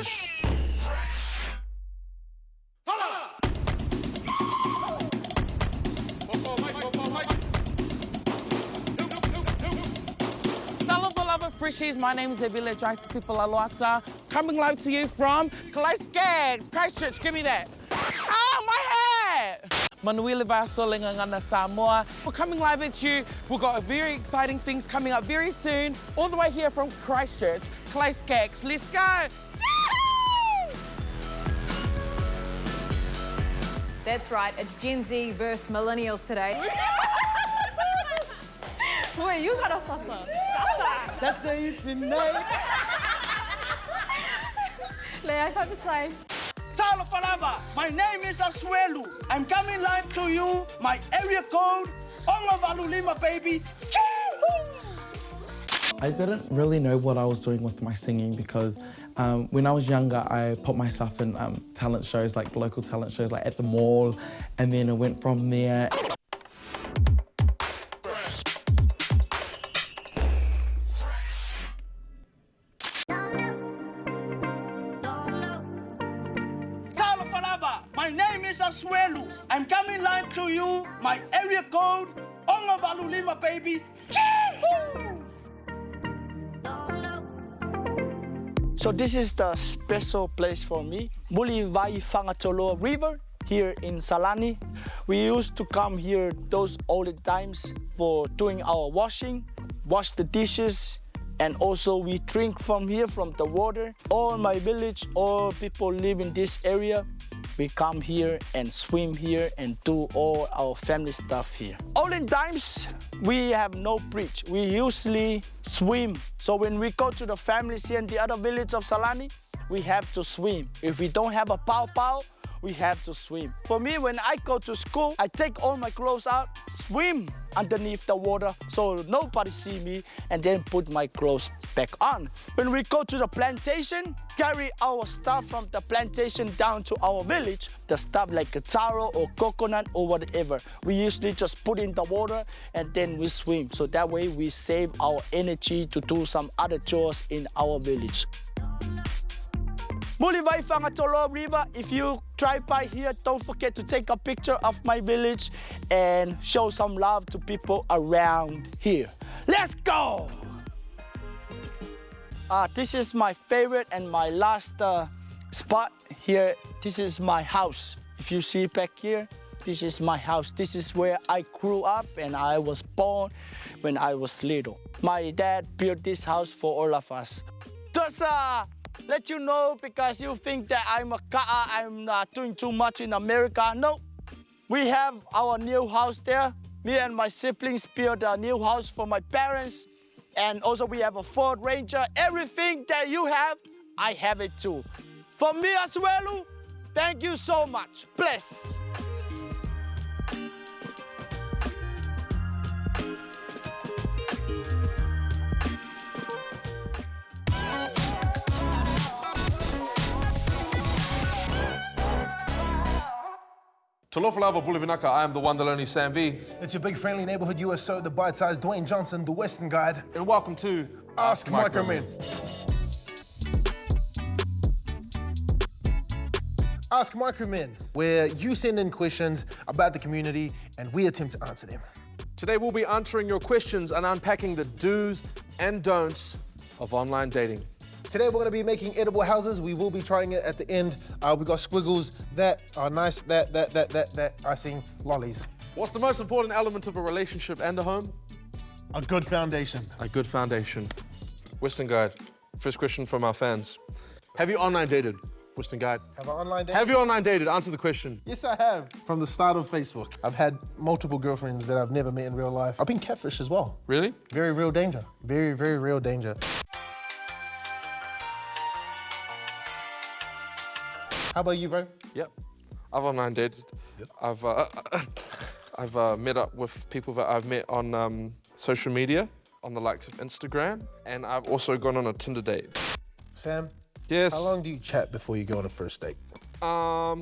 English. Talofa Freshies, my name is Evile, drive to Laloata, coming live to you from Christchurch, give me that. Ah, my hat! Manuela Vasolinga ngana Samoa. We're coming live at you. We've got very exciting things coming up very soon, all the way here from Christchurch, Christchurch. Let's go! That's right, it's Gen Z versus Millennials today. Wait, you got a salsa. Salsa you tonight. Lea, have the time. Talofa, my name is Asuelu. I'm coming live to you, my area code, Ongavalulima, baby. I didn't really know what I was doing with my singing because when I was younger, I put myself in talent shows, like local talent shows, like at the mall, and then I went from there. My name is Asuelu. I'm coming live to you, my area code, Ongavalulima, baby. So this is the special place for me, Mulivai Fangatolo River here in Salani. We used to come here those old times for doing our washing, wash the dishes, and also we drink from here, from the water. All my village, all people live in this area. We come here and swim here and do all our family stuff here. Olden times, we have no bridge. We usually swim. So when we go to the families here in the other village of Salani, we have to swim. If we don't have a pao, we have to swim. For me, when I go to school, I take all my clothes out, swim underneath the water so nobody see me, and then put my clothes back on. When we go to the plantation, carry our stuff from the plantation down to our village, the stuff like a taro or coconut or whatever. We usually just put in the water and then we swim. So that way we save our energy to do some other chores in our village. Mulivai Fangatolo River, if you drive by here, don't forget to take a picture of my village and show some love to people around here. Let's go! This is my favorite and my last spot here. This is my house. If you see back here, this is my house. This is where I grew up and I was born when I was little. My dad built this house for all of us. Just let you know, because you think that I'm doing too much in America. No, we have our new house there. Me and my siblings built a new house for my parents. And also we have a Ford Ranger. Everything that you have, I have it too. From me, Asuelu, thank you so much. Bless. Talofa Lava Bulivinaka, I am the one, the only Sam V. It's your big friendly neighborhood USO, the bite-sized Dwayne Johnson, the Western Guide. And welcome to Ask Micromen. Ask Micromen, where you send in questions about the community and we attempt to answer them. Today we'll be answering your questions and unpacking the do's and don'ts of online dating. Today we're going to be making edible houses. We will be trying it at the end. We got squiggles that are nice, that icing lollies. What's the most important element of a relationship and a home? A good foundation. A good foundation. Western Guide, first question from our fans. Have you online dated? Western Guide. Have I online dated? Have you online dated? Answer the question. Yes, I have. From the start of Facebook. I've had multiple girlfriends that I've never met in real life. I've been catfished as well. Really? Very real danger. Very, very real danger. How about you, bro? Yep. I've online dated. Yep. I've met up with people that I've met on social media, on the likes of Instagram, and I've also gone on a Tinder date. Sam? Yes? How long do you chat before you go on a first date? I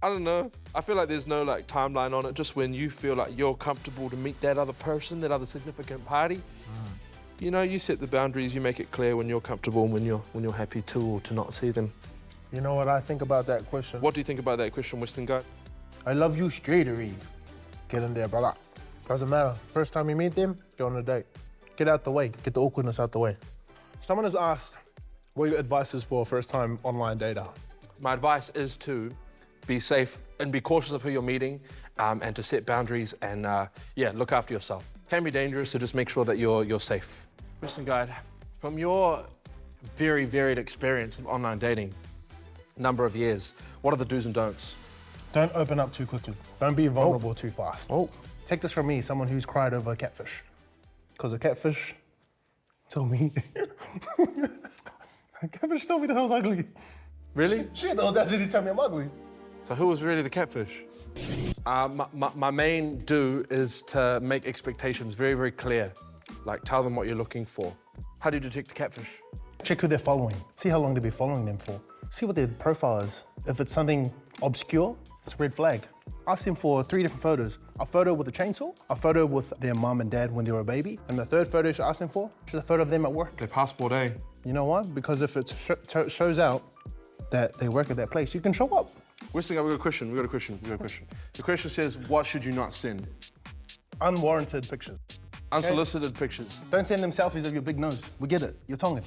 don't know. I feel like there's no timeline on it, just when you feel like you're comfortable to meet that other person, that other significant party. You know, you set the boundaries, you make it clear when you're comfortable and when you're happy to or to not see them. You know what I think about that question? What do you think about that question, Western guy? I love you straight or Eve. Get in there, brother. Doesn't matter. First time you meet them, go on a date. Get out the way, get the awkwardness out the way. Someone has asked what your advice is for a first-time online dater. My advice is to be safe and be cautious of who you're meeting and to set boundaries and, yeah, look after yourself. It can be dangerous, so just make sure that you're safe. Listen, guide, from your very varied experience of online dating, number of years, what are the do's and don'ts? Don't open up too quickly. Don't be vulnerable too fast. Take this from me, someone who's cried over a catfish. Because a catfish told me, a catfish told me that I was ugly. Really? She had the audacity to tell me I'm ugly. So who was really the catfish? My main do is to make expectations very, very clear. Like, tell them what you're looking for. How do you detect the catfish? Check who they're following. See how long they've been following them for. See what their profile is. If it's something obscure, it's a red flag. Ask them for 3 different photos. A photo with a chainsaw, a photo with their mum and dad when they were a baby, and the third photo you should ask them for is a photo of them at work. Their passport, eh? You know what? Because if it shows out that they work at that place, you can show up. Western guy, we got a question. The question says, what should you not send? Unwarranted pictures. Unsolicited pictures. Don't send them selfies of your big nose. We get it. You're Tongan.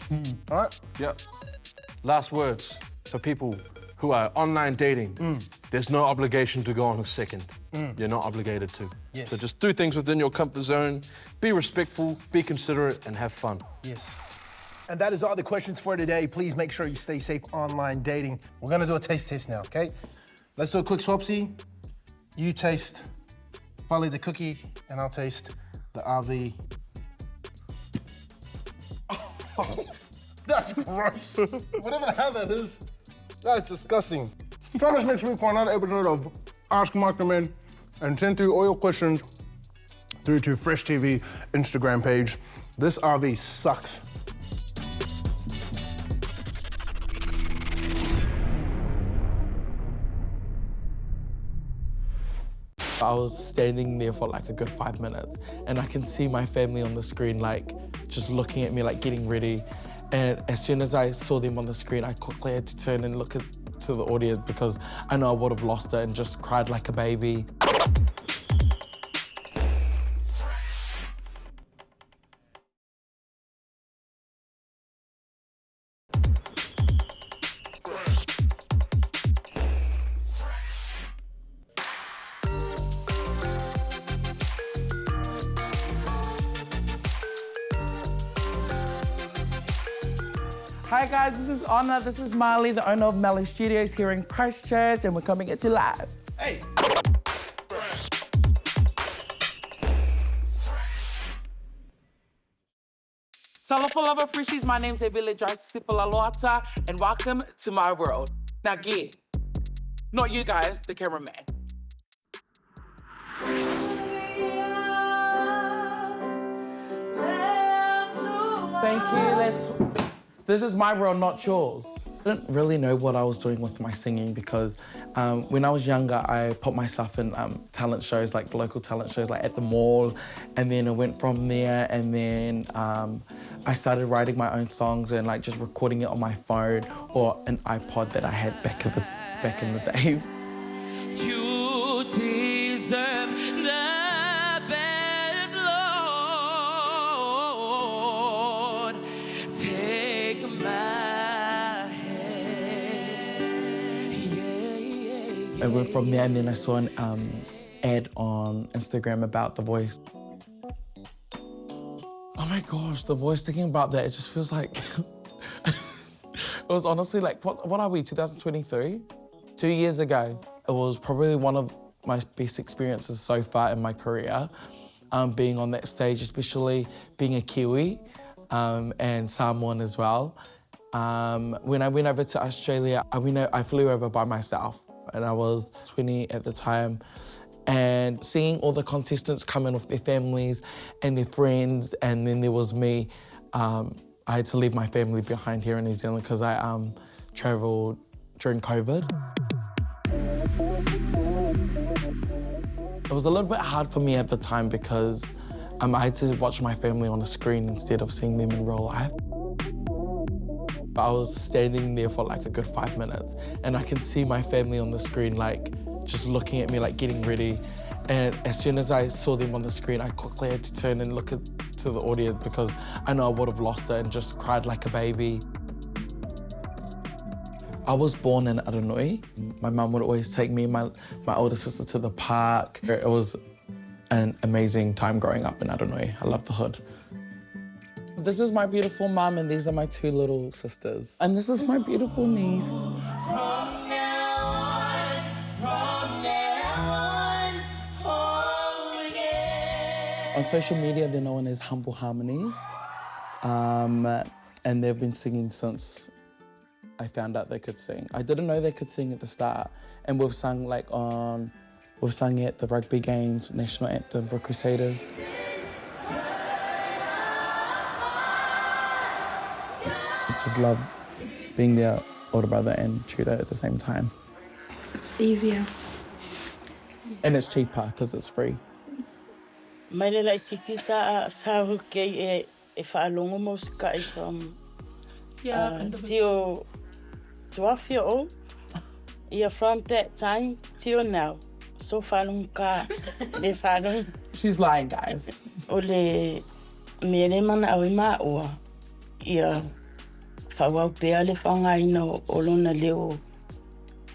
All right? Yep. Last words for people who are online dating. There's no obligation to go on a second. You're not obligated to. Yes. So just do things within your comfort zone. Be respectful, be considerate, and have fun. Yes. And that is all the questions for today. Please make sure you stay safe online dating. We're gonna do a taste test now, okay? Let's do a quick swapsy. You taste Fale the cookie, and I'll taste the RV. That's gross. Whatever the hell that is, that's disgusting. Join us next week for another episode of Ask Micromen, and send through all your questions through to Fresh TV Instagram page. This RV sucks. I was standing there for like a good 5 minutes and I can see my family on the screen like just looking at me like getting ready, and as soon as I saw them on the screen I quickly had to turn and look to the audience because I know I would have lost it and just cried like a baby. Hi guys, this is Anna, this is Marley, the owner of Melly Studios here in Christchurch, and we're coming at you live. Hey! Talofa lover freshies, my name's Evile, Laloata, and welcome to my world. Now get, not you guys, the cameraman. Thank you, this is my world, not yours. I didn't really know what I was doing with my singing because when I was younger, I put myself in talent shows, like local talent shows, like at the mall, and then I went from there, and then I started writing my own songs and like just recording it on my phone or an iPod that I had back in the days. You deserve the best, Lord. Take my hand. Yeah. I went from there, and then I saw an ad on Instagram about The Voice. Oh my gosh, The Voice, thinking about that, it just feels like, it was honestly like, what are we, 2023? 2 years ago. It was probably one of my best experiences so far in my career, being on that stage, especially being a Kiwi and Samoan as well. When I went over to Australia, I flew over by myself, and I was 20 at the time. And seeing all the contestants come in with their families and their friends, and then there was me. I had to leave my family behind here in New Zealand because I travelled during COVID. It was a little bit hard for me at the time because I had to watch my family on a screen instead of seeing them in real life. I was standing there for like a good 5 minutes and I can see my family on the screen like just looking at me like getting ready. And as soon as I saw them on the screen, I quickly had to turn and look to the audience because I know I would have lost it and just cried like a baby. I was born in Aranui. My mum would always take me and my older sister to the park. It was an amazing time growing up in Aranui. I love the hood. This is my beautiful mum and these are my 2 little sisters. And this is my beautiful niece. On social media, they're known as Humble Harmonies. And they've been singing since I found out they could sing. I didn't know they could sing at the start. And we've sung we've sung at the rugby games, national anthem for Crusaders. I just love being their older brother and tutor at the same time. It's easier. And it's cheaper because it's free. Mai le lai kiki sa kei e whaalongo mo skai from Tio Tuafia o. Yeah, from that time till now. So whalongo ka le whalongo. She's lying, guys. O le mere mana au ima oa. Ia whawau pea le whangaina o lona leo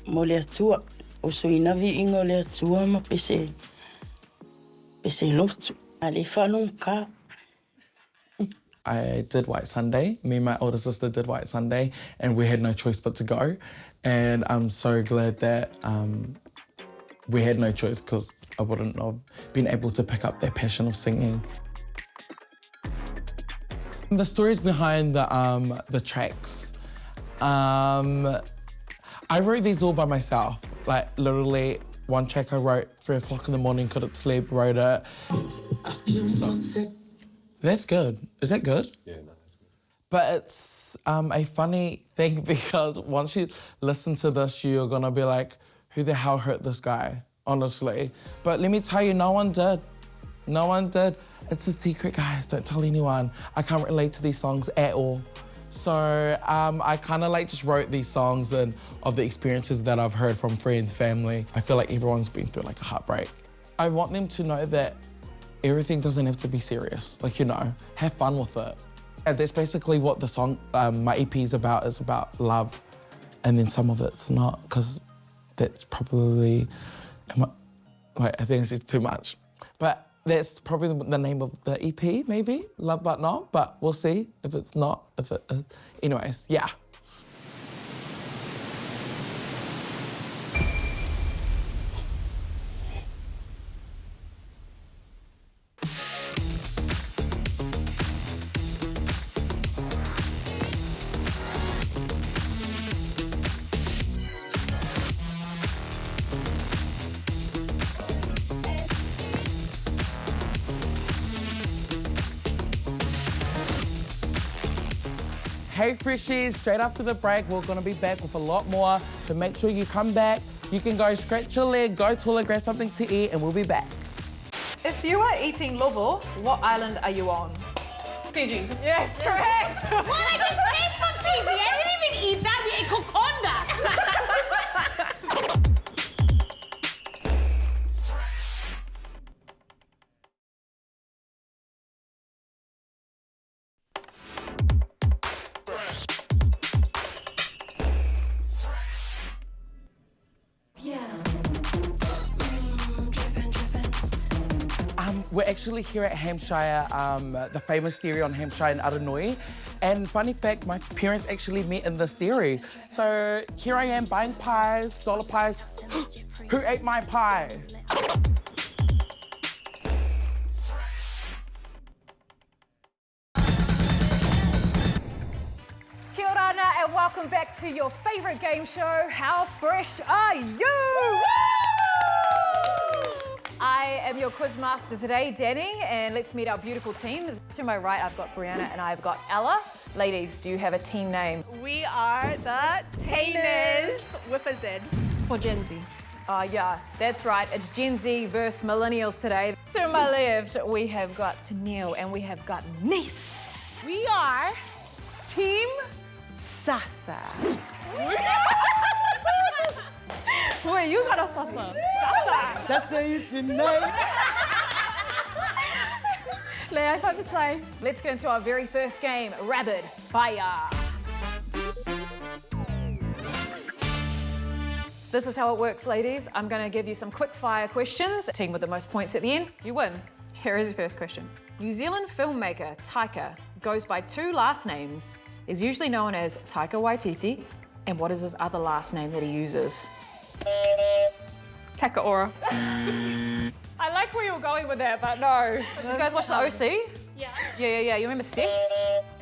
mo le atua. O suina vi ingo le atua ma pese. I did White Sunday. Me and my older sister did White Sunday, and we had no choice but to go. And I'm so glad that we had no choice because I wouldn't have been able to pick up that passion of singing. The stories behind the tracks. I wrote these all by myself, like literally. One track I wrote 3 o'clock in the morning, couldn't sleep, wrote it. That's good. Is that good? Yeah, no, that's good. But it's a funny thing because once you listen to this, you're gonna be like, who the hell hurt this guy, honestly? But let me tell you, no one did. No one did. It's a secret, guys, don't tell anyone. I can't relate to these songs at all. So I kind of like just wrote these songs and of the experiences that I've heard from friends, family. I feel like everyone's been through like a heartbreak. I want them to know that everything doesn't have to be serious. Like, you know, have fun with it. And that's basically what the song, my EP is about love. And then some of it's not, because that's probably, wait, I think it's too much. But that's probably the name of the EP, maybe, Love But Not, but we'll see if it's not, if it is. Anyways, yeah. Hey Freshies, straight after the break, we're gonna be back with a lot more, so make sure you come back. You can go scratch your leg, go toilet, grab something to eat, and we'll be back. If you are eating lovo, what island are you on? Fiji. Yes, correct. What? I just came from Fiji. I didn't even eat that. We ate kokonda. We're actually here at Hampshire, the famous dairy on Hampshire in Aranui. And funny fact, my parents actually met in this dairy. So here I am buying pies, dollar pies. Who ate my pie? Kia ora and welcome back to your favourite game show, How Fresh Are You? I am your quiz master today, Danny, and let's meet our beautiful teams. To my right, I've got Brianna and I've got Ella. Ladies, do you have a team name? We are the Tainers with a Z. For Gen Z. Oh, yeah, that's right. It's Gen Z versus Millennials today. To my left, we have got Neil and we have got Nice. We are Team Sasa. Wait, you got a Sasa. Sasa you tonight. Lei, I to say. Let's get into our very first game, Rapid Fire. This is how it works, ladies. I'm going to give you some quick fire questions. Team with the most points at the end, you win. Here is your first question. New Zealand filmmaker Taika goes by two last names, is usually known as Taika Waititi, and what is his other last name that he uses? Takaora. I like where you're going with that, but no. You guys watch the OC? Yeah. Yeah. You remember Steph?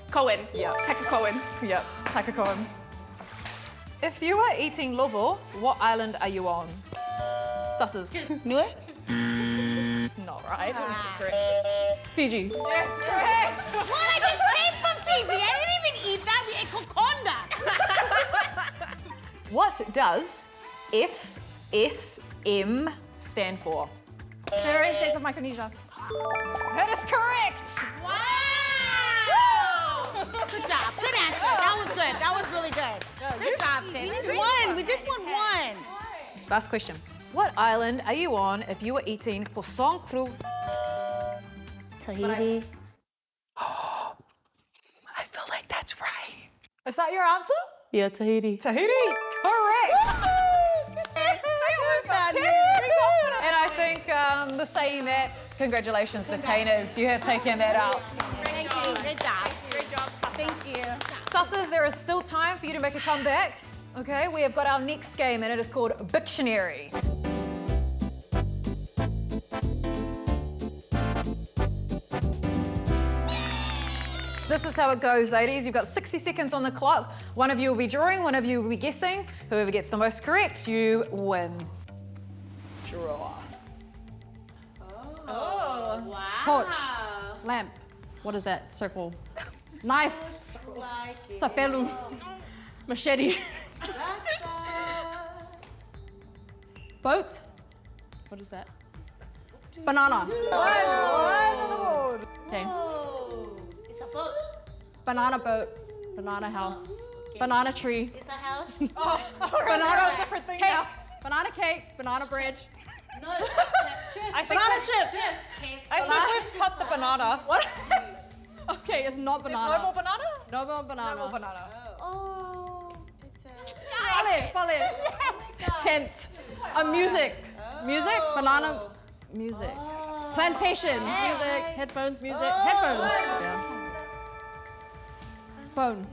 Cohen. Yeah. Taka Cohen. Yep, Taika Cohen. If you are eating lovo, what island are you on? Susses. Nui? Not right. Correct. Fiji. Yes, correct. What? I just came from Fiji. I didn't even eat that. We ate kokonda. What does FSM stand for? Federal States of Micronesia. That is correct. Wow! Good job. Good answer. That was good. That was really good. Good job, sis. We won. We just won one. Last question. What island are you on if you were eating posong cru? Tahiti. I feel like that's right. Is that your answer? Yeah, Tahiti. Tahiti. Correct. And I think the saying that, congratulations, the Tainers, you have taken that out. Thank you. Good job. Great job. Thank you. Susses, there is still time for you to make a comeback. Okay, we have got our next game and it is called Bictionary. This is how it goes, ladies. You've got 60 seconds on the clock. One of you will be drawing, one of you will be guessing. Whoever gets the most correct, you win. Draw. Oh. Wow. Torch. Lamp. What is that? Circle. Knife. Sapelu. Machete. Boat. What is that? Banana. One on the board. Okay. It's a boat. Banana boat. Banana house. Banana tree. It's a house. Banana different thing now. Banana cake. Banana bread. No. I think Banana we've- chips. I think we've cut the banana. What? Okay, it's not banana. No more banana? No more banana. No more banana. Oh. It's a... Fale. Tent. Music. Music. Banana. Music. Plantation. Music. Headphones. Music. Headphones. Yeah. Phone.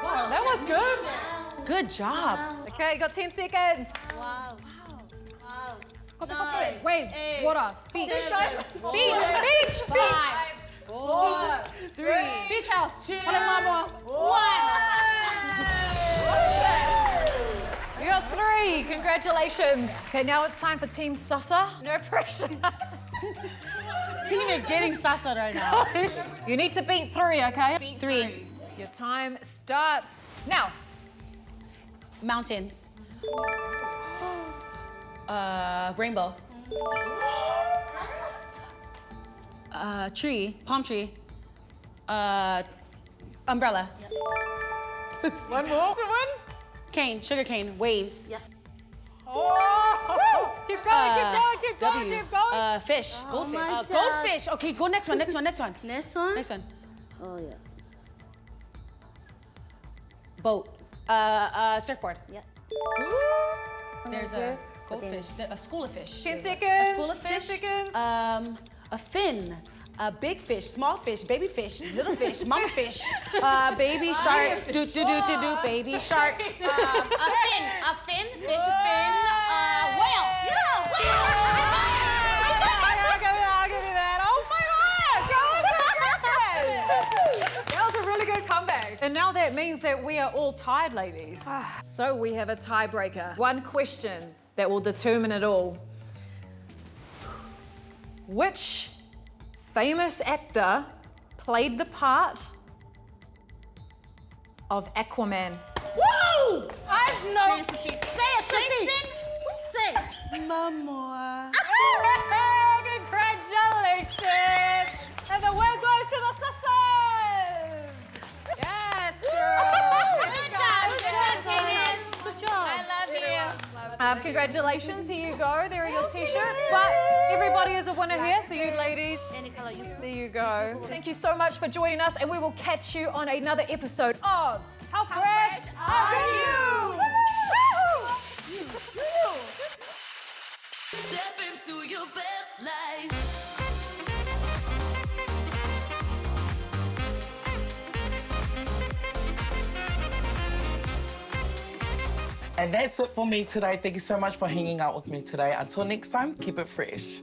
Wow, that was good. Good job. Okay, you got 10 seconds. Wow. Waves. Water. Beach. Beach. 4, 3, Beach house. 2, Honolulu. 1. You got 3. Congratulations. Okay, now it's time for Team Sasa. No pressure. Team is getting Sasa right now. You need to beat 3, okay? 3. Your time starts now. Mountains. Rainbow. Tree. Palm tree. Umbrella. One more. Cane. Sugar cane. Waves. Oh! Keep going. Fish. Goldfish. Goldfish. Okay, go next one. Next one. Next one. Oh, yeah. Boat. Surfboard. Yeah. There's a goldfish. A school of fish. 10 seconds. A school of 10 fish. seconds. A fin. A big fish, small fish, baby fish, little fish, mama fish, baby shark, do, baby shark. A fin, fish is fin, whale. Yeah, whale. I'll give you that. Oh my gosh! That was a really good comeback. And now that means that we are all tied, ladies. So we have a tiebreaker. One question that will determine it all. Which famous actor played the part of Aquaman? Woo! I've no. Say it, Tristan. Say Mamoa. Congratulations! And the win goes to the sisters! Yes, girl! Good job, Teenage. Good job. I love you. Congratulations, here you go. There are your t-shirts. But everybody is a winner here, so you ladies, there you go. Thank you so much for joining us, and we will catch you on another episode of How Fresh Are You? Step into your best life. And that's it for me today. Thank you so much for hanging out with me today. Until next time, keep it fresh.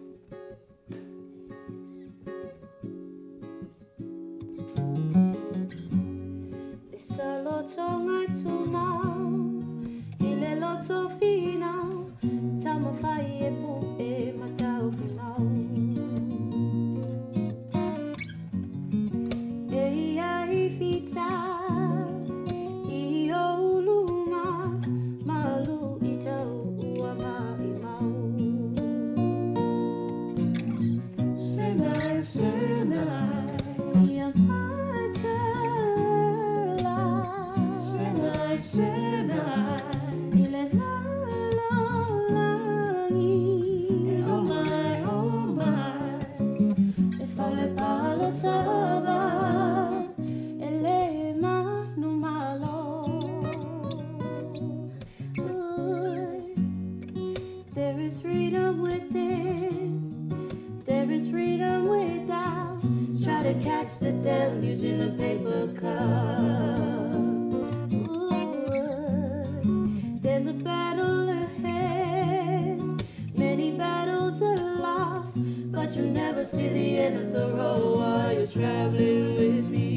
There is freedom within, there is freedom without. Try to catch the deluge in a paper cup. Ooh, there's a battle ahead, many battles are lost, but you never see the end of the road while you're traveling with me.